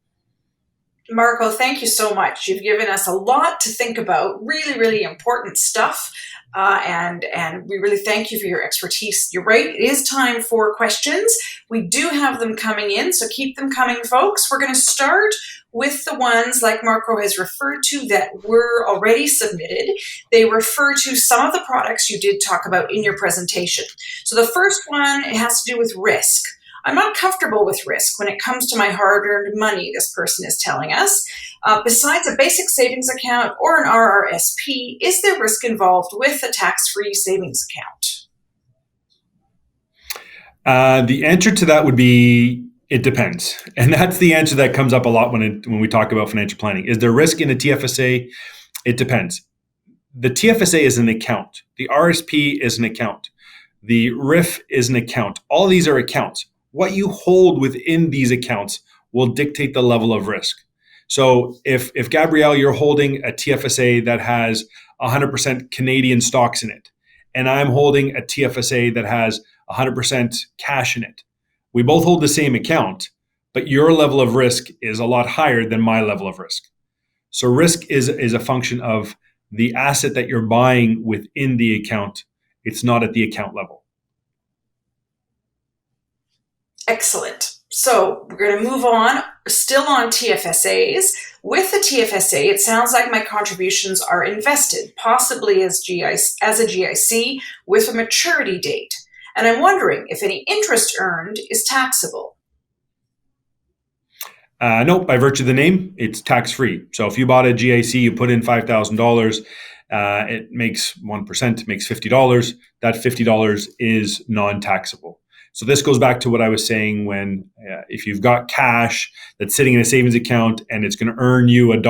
Marco, thank you so much. You've given us a lot to think about, really, really important stuff. And we really thank you for your expertise. You're right, it is time for questions. We do have them coming in, so keep them coming, folks. We're going to start with the ones, like Marco has referred to, that were already submitted. They refer to some of the products you did talk about in your presentation. So the first one, it has to do with risk. I'm not comfortable with risk when it comes to my hard-earned money, this person is telling us. Besides a basic savings account or an RRSP, is there risk involved with a tax-free savings account? The answer to that would be, it depends. And that's the answer that comes up a lot when we talk about financial planning. Is there risk in a TFSA? It depends. The TFSA is an account. The RSP is an account. The RIF is an account. All these are accounts. What you hold within these accounts will dictate the level of risk. So if Gabrielle, you're holding a TFSA that has 100% Canadian stocks in it, and I'm holding a TFSA that has 100% cash in it, we both hold the same account, but your level of risk is a lot higher than my level of risk. So risk is a function of the asset that you're buying within the account. It's not at the account level. Excellent. So we're going to move on, still on TFSAs. With the TFSA, it sounds like my contributions are invested, possibly as a GIC with a maturity date. And I'm wondering if any interest earned is taxable. No, by virtue of the name, it's tax-free. So if you bought a GIC, you put in $5,000, it makes 1%, it makes $50. That $50 is non-taxable. So this goes back to what I was saying when if you've got cash that's sitting in a savings account and it's going to earn you $1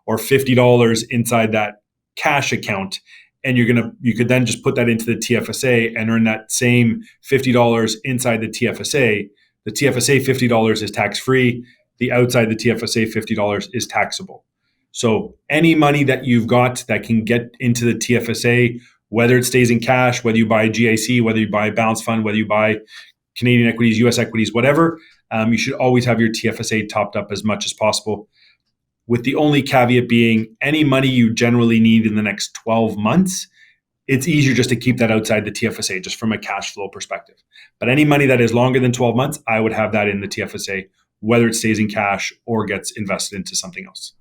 or $50 inside that cash account, and you could then just put that into the TFSA and earn that same $50 inside the TFSA. The TFSA $50 is tax-free. The outside the TFSA $50 is taxable. So any money that you've got that can get into the TFSA, whether it stays in cash, whether you buy a GIC, whether you buy a balance fund, whether you buy Canadian equities, US equities, whatever, you should always have your TFSA topped up as much as possible, with the only caveat being any money you generally need in the next 12 months, it's easier just to keep that outside the TFSA, just from a cash flow perspective. But any money that is longer than 12 months, I would have that in the TFSA, whether it stays in cash or gets invested into something else.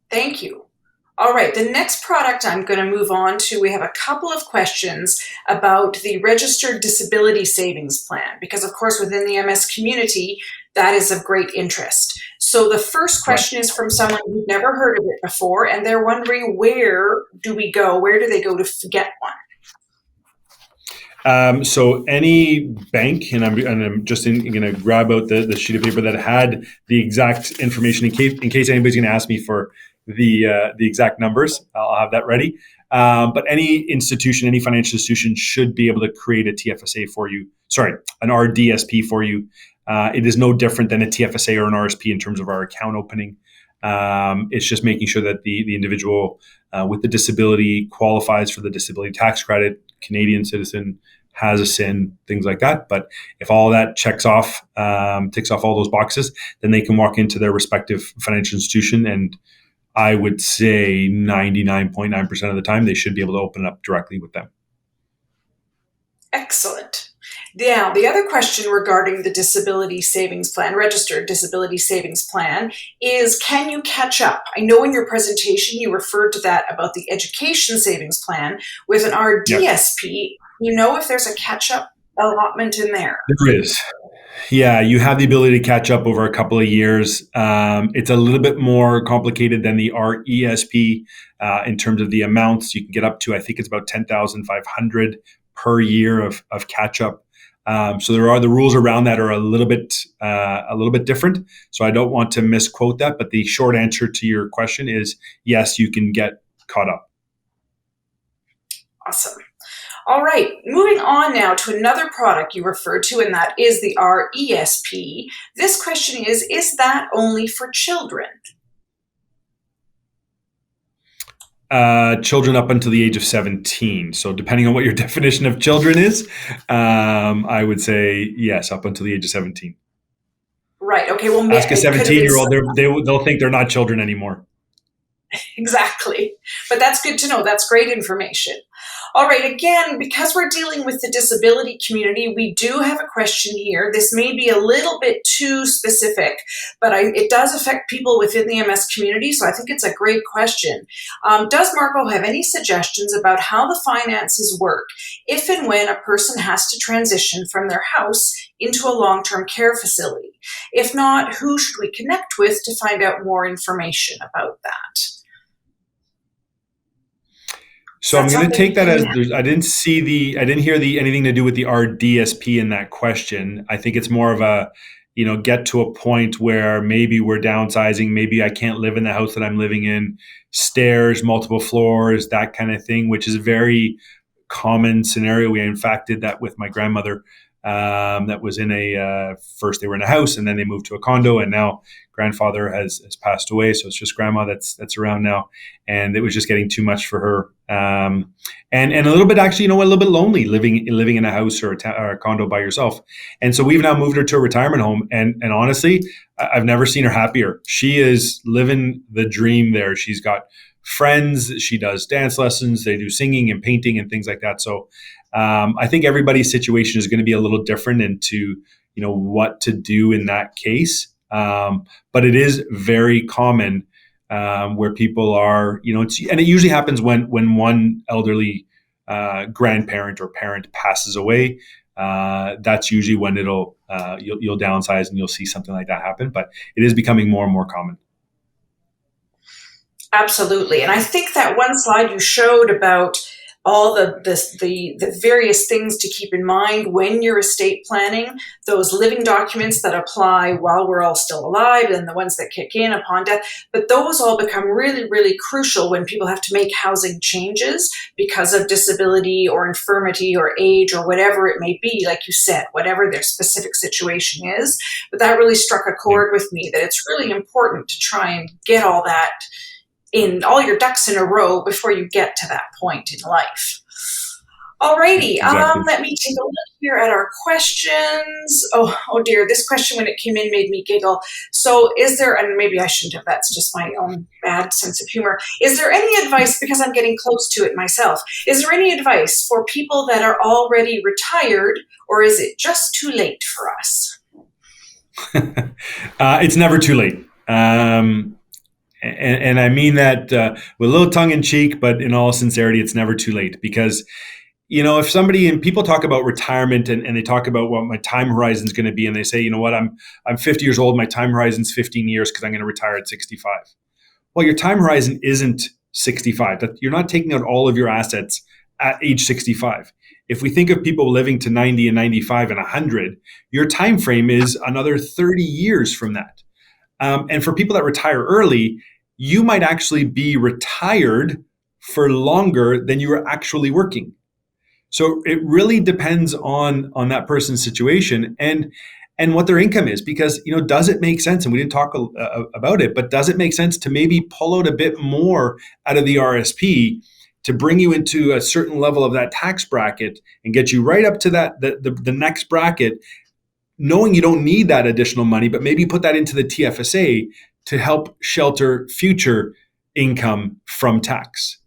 Thank you. All right, the next product I'm going to move on to, we have a couple of questions about the Registered Disability Savings Plan, because of course within the MS community, that is of great interest. So the first question is from someone who's never heard of it before, and they're wondering, where do we go? Where do they go to get one? So any bank, and I'm just going to grab out the sheet of paper that had the exact information in case anybody's going to ask me for the exact numbers. I'll have that ready. But any institution, any financial institution should be able to create a TFSA for you. Sorry, an RDSP for you. It is no different than a TFSA or an RSP in terms of our account opening. It's just making sure that the individual with the disability qualifies for the disability tax credit, Canadian citizen, has a SIN, things like that. But if all that ticks off all those boxes, then they can walk into their respective financial institution, and I would say 99.9% of the time they should be able to open it up directly with them. Excellent. Now, the other question regarding the disability savings plan, registered disability savings plan, is can you catch up? I know in your presentation you referred to that about the education savings plan with an Yep, RDSP. You know if there's a catch up allotment in there? there is. Yeah, you have the ability to catch up over a couple of years. It's a little bit more complicated than the RESP in terms of the amounts. You can get up to, I think it's about 10,500 per year of catch up. So there are the rules around that are a little bit different. So I don't want to misquote that, but the short answer to your question is yes, you can get caught up. Awesome. All right, moving on now to another product you referred to, and that is the RESP. This question is that only for children? Children up until the age of 17. So depending on what your definition of children is, I would say yes, up until the age of 17. Right, okay, well, Ask a it could have been 17-year-old, they'll think they're not children anymore. exactly. But that's good to know. That's great information. All right, again, because we're dealing with the disability community, we do have a question here. This may be a little bit too specific, but it does affect people within the MS community, so I think it's a great question. Does Marco have any suggestions about how the finances work if and when a person has to transition from their house into a long-term care facility? If not, who should we connect with to find out more information about that? So I'm going to take that as I didn't hear anything to do with the RDSP in that question. I think it's more of a, get to a point where maybe we're downsizing, maybe I can't live in the house that I'm living in, stairs, multiple floors, that kind of thing, which is a very common scenario. We in fact did that with my grandmother. That was in first they were in a house and then they moved to a condo, and now grandfather has passed away, so it's just grandma that's around now, and it was just getting too much for her, and a little bit actually, a little bit lonely living in a house or a condo by yourself. And so we've now moved her to a retirement home, and honestly, I've never seen her happier. She is living the dream there. She's got friends, she does dance lessons, they do singing and painting and things like that. So I think everybody's situation is going to be a little different into what to do in that case. But it is very common where people are, and it usually happens when one elderly grandparent or parent passes away. That's usually when you'll downsize and you'll see something like that happen. But it is becoming more and more common. Absolutely. And I think that one slide you showed about all the various things to keep in mind when you're estate planning, those living documents that apply while we're all still alive and the ones that kick in upon death, but those all become really, really crucial when people have to make housing changes because of disability or infirmity or age or whatever it may be, like you said, whatever their specific situation is. But that really struck a chord with me, that it's really important to try and get all that in, all your ducks in a row before you get to that point in life. Alrighty, Exactly. let me take a look here at our questions. Oh dear, this question when it came in made me giggle. So is there, and maybe I shouldn't have, that's just my own bad sense of humor. Is there any advice, because I'm getting close to it myself, is there any advice for people that are already retired, or is it just too late for us? It's never too late. And I mean that with a little tongue in cheek, but in all sincerity, it's never too late. Because, if somebody, and people talk about retirement and they talk about what my time horizon is going to be, and they say, you know what, I'm 50 years old, my time horizon is 15 years because I'm going to retire at 65. Well, your time horizon isn't 65. You're not taking out all of your assets at age 65. If we think of people living to 90 and 95 and 100, your time frame is another 30 years from that. And for people that retire early, you might actually be retired for longer than you were actually working. So it really depends on that person's situation and what their income is, because does it make sense? And we didn't talk about it, but does it make sense to maybe pull out a bit more out of the RSP to bring you into a certain level of that tax bracket and get you right up to that the next bracket, knowing you don't need that additional money, but maybe put that into the TFSA to help shelter future income from tax.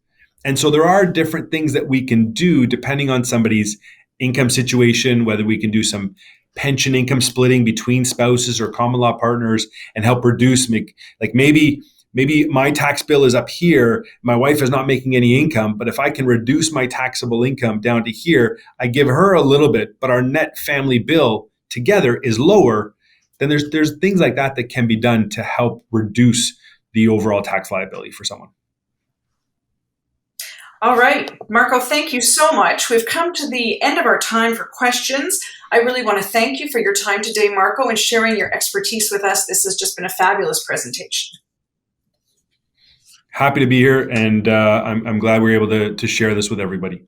And so there are different things that we can do depending on somebody's income situation, whether we can do some pension income splitting between spouses or common law partners and help reduce, maybe my tax bill is up here, my wife is not making any income, but if I can reduce my taxable income down to here, I give her a little bit, but our net family bill together is lower, then there's things like that that can be done to help reduce the overall tax liability for someone. All right, Marco, thank you so much. We've come to the end of our time for questions. I really want to thank you for your time today, Marco, and sharing your expertise with us. This has just been a fabulous presentation. Happy to be here, and I'm glad we're able to share this with everybody.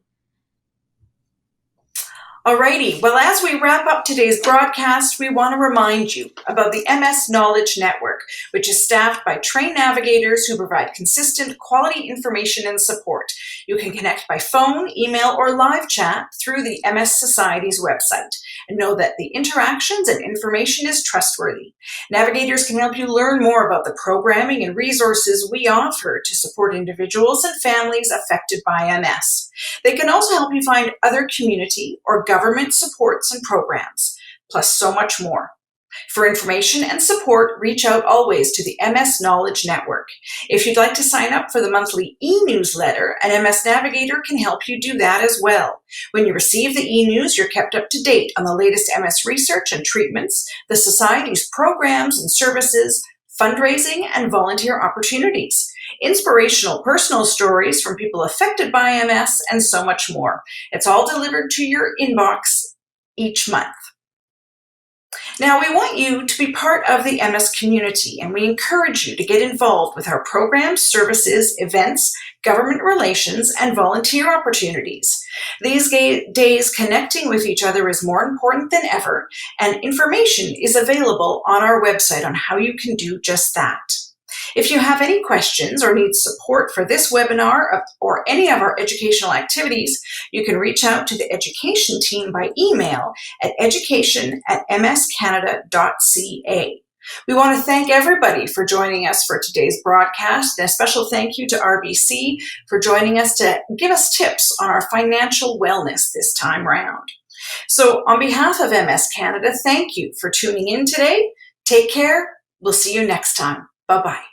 Alrighty, well, as we wrap up today's broadcast, we want to remind you about the MS Knowledge Network, which is staffed by trained navigators who provide consistent, quality information and support. You can connect by phone, email, or live chat through the MS Society's website, and know that the interactions and information is trustworthy. Navigators can help you learn more about the programming and resources we offer to support individuals and families affected by MS. They can also help you find other community or government supports and programs, plus so much more. For information and support, reach out always to the MS Knowledge Network. If you'd like to sign up for the monthly e-newsletter, an MS Navigator can help you do that as well. When you receive the e-news, you're kept up to date on the latest MS research and treatments, the Society's programs and services, fundraising, and volunteer opportunities, inspirational personal stories from people affected by MS, and so much more. It's all delivered to your inbox each month. Now, we want you to be part of the MS community, and we encourage you to get involved with our programs, services, events, government relations, and volunteer opportunities. These days, connecting with each other is more important than ever, and information is available on our website on how you can do just that. If you have any questions or need support for this webinar or any of our educational activities, you can reach out to the education team by email at education@mscanada.ca. We want to thank everybody for joining us for today's broadcast, and a special thank you to RBC for joining us to give us tips on our financial wellness this time round. So on behalf of MS Canada, thank you for tuning in today. Take care. We'll see you next time. Bye-bye.